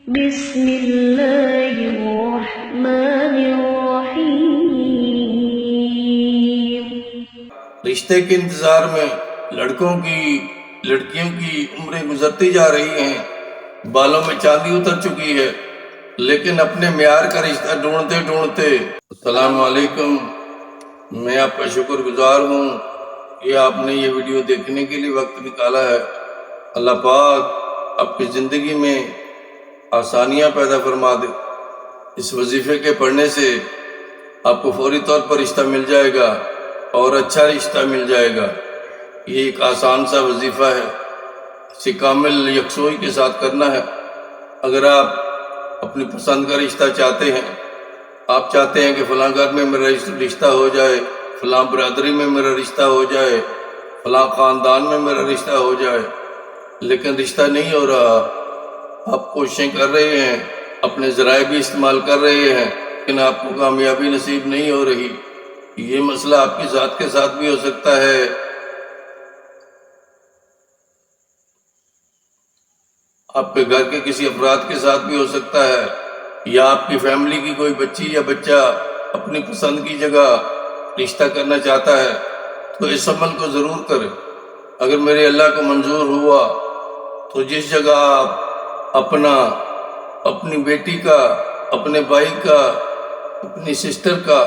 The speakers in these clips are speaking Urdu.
بسم اللہ الرحمن الرحیم۔ رشتے کے انتظار میں لڑکیوں کی عمریں گزرتی جا رہی ہیں، بالوں میں چاندی اتر چکی ہے، لیکن اپنے معیار کا رشتہ ڈھونڈتے السلام علیکم، میں آپ کا شکر گزار ہوں کہ آپ نے یہ ویڈیو دیکھنے کے لیے وقت نکالا ہے۔ اللہ پاک آپ کی زندگی میں آسانیاں پیدا فرما دے۔ اس وظیفے کے پڑھنے سے آپ کو فوری طور پر رشتہ مل جائے گا اور اچھا رشتہ مل جائے گا۔ یہ ایک آسان سا وظیفہ ہے، اسے کامل یکسوئی کے ساتھ کرنا ہے۔ اگر آپ اپنی پسند کا رشتہ چاہتے ہیں، آپ چاہتے ہیں کہ فلاں گھر میں میرا رشتہ ہو جائے، فلاں برادری میں میرا رشتہ ہو جائے، فلاں خاندان میں میرا رشتہ ہو جائے، لیکن رشتہ نہیں ہو رہا، آپ کوششیں کر رہے ہیں، اپنے ذرائع بھی استعمال کر رہے ہیں، لیکن آپ کو کامیابی نصیب نہیں ہو رہی، یہ مسئلہ آپ کی ذات کے ساتھ بھی ہو سکتا ہے، آپ کے گھر کے کسی افراد کے ساتھ بھی ہو سکتا ہے، یا آپ کی فیملی کی کوئی بچی یا بچہ اپنی پسند کی جگہ رشتہ کرنا چاہتا ہے، تو اس عمل کو ضرور کریں۔ اگر میرے اللہ کو منظور ہوا تو جس جگہ آپ اپنی بیٹی کا، اپنے بھائی کا، اپنی سسٹر کا،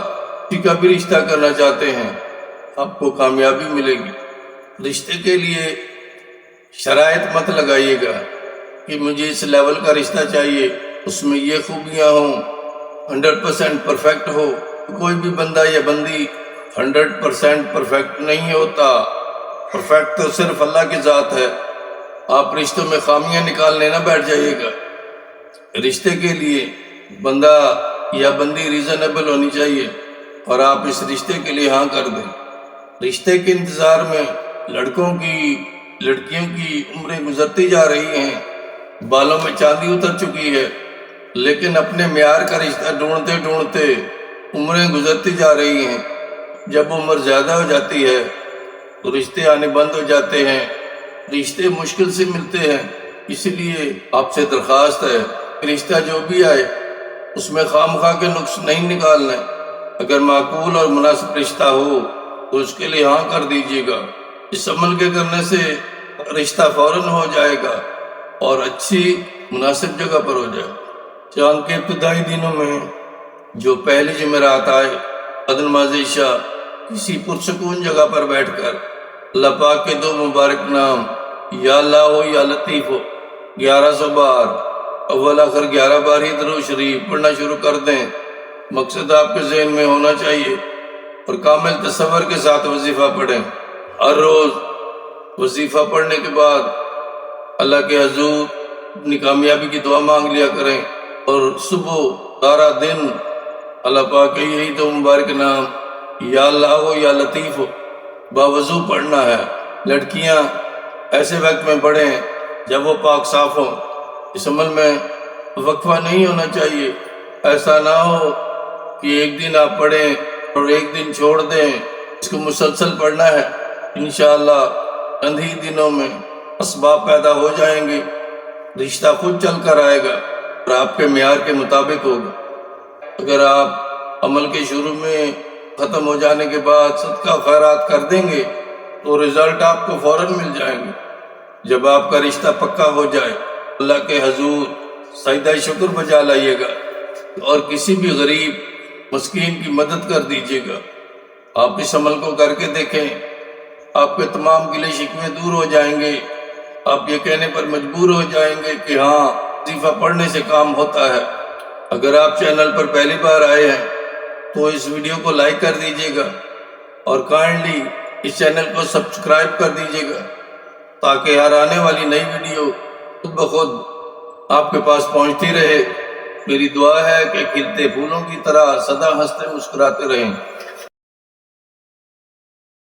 کسی کا بھی رشتہ کرنا چاہتے ہیں، آپ کو کامیابی ملے گی۔ رشتے کے لیے شرائط مت لگائیے گا کہ مجھے اس لیول کا رشتہ چاہیے، اس میں یہ خوبیاں ہوں، 100% پرفیکٹ ہو۔ کوئی بھی بندہ یا بندی 100% پرفیکٹ نہیں ہوتا، پرفیکٹ تو صرف اللہ کی ذات ہے۔ آپ رشتوں میں خامیاں نکالنے نہ بیٹھ جائیے گا۔ رشتے کے لیے بندہ یا بندی ریزنیبل ہونی چاہیے اور آپ اس رشتے کے لیے ہاں کر دیں۔ رشتے کے انتظار میں لڑکیوں کی عمریں گزرتی جا رہی ہیں، بالوں میں چاندی اتر چکی ہے، لیکن اپنے معیار کا رشتہ ڈھونڈتے عمریں گزرتی جا رہی ہیں۔ جب عمر زیادہ ہو جاتی ہے تو رشتے آنے بند ہو جاتے ہیں، رشتے مشکل سے ملتے ہیں۔ اس لیے آپ سے درخواست ہے کہ رشتہ جو بھی آئے اس میں خواہ کے نقص نہیں نکالنا۔ اگر معقول اور مناسب رشتہ ہو تو اس کے لیے ہاں کر دیجیے گا۔ اس عمل کے کرنے سے رشتہ فوراً ہو جائے گا اور اچھی مناسب جگہ پر ہو جائے گا۔ چاند کے ابتدائی دنوں میں جو پہلی جمعرات آئے، نماز عشاء کسی پرسکون جگہ پر بیٹھ کر اللہ پاک کے دو مبارک نام یا اللہ ہو یا لطیف ہو 1100 بار، اول آخر 11 بار ہی درود شریف پڑھنا شروع کر دیں۔ مقصد آپ کے ذہن میں ہونا چاہیے اور کامل تصور کے ساتھ وظیفہ پڑھیں۔ ہر روز وظیفہ پڑھنے کے بعد اللہ کے حضور اپنی کامیابی کی دعا مانگ لیا کریں، اور صبح سارا دن اللہ پاک کے یہی دو مبارک نام یا اللہ ہو یا لطیف ہو باوضو پڑھنا ہے۔ لڑکیاں ایسے وقت میں پڑھیں جب وہ پاک صاف ہوں۔ اس عمل میں وقفہ نہیں ہونا چاہیے، ایسا نہ ہو کہ ایک دن آپ پڑھیں اور ایک دن چھوڑ دیں، اس کو مسلسل پڑھنا ہے۔ انشاءاللہ چند ہی دنوں میں اسباب پیدا ہو جائیں گے، رشتہ خود چل کر آئے گا اور آپ کے معیار کے مطابق ہوگا۔ اگر آپ عمل کے شروع میں ختم ہو جانے کے بعد صدقہ خیرات کر دیں گے تو رزلٹ آپ کو فوراً مل جائیں گے۔ جب آپ کا رشتہ پکا ہو جائے اللہ کے حضور سجدہ شکر بجا لائیے گا اور کسی بھی غریب مسکین کی مدد کر دیجیے گا۔ آپ اس عمل کو کر کے دیکھیں، آپ کے تمام گلے شکوے دور ہو جائیں گے۔ آپ یہ کہنے پر مجبور ہو جائیں گے کہ ہاں وظیفہ پڑھنے سے کام ہوتا ہے۔ اگر آپ چینل پر پہلی بار آئے ہیں تو اس ویڈیو کو لائک کر دیجیے گا اور کائنڈلی اس چینل کو سبسکرائب کر دیجیے گا تاکہ ہر آنے والی نئی ویڈیو خود بخود آپ کے پاس پہنچتی رہے۔ میری دعا ہے کہ کھلتے پھولوں کی طرح سدا ہنستے مسکراتے رہیں۔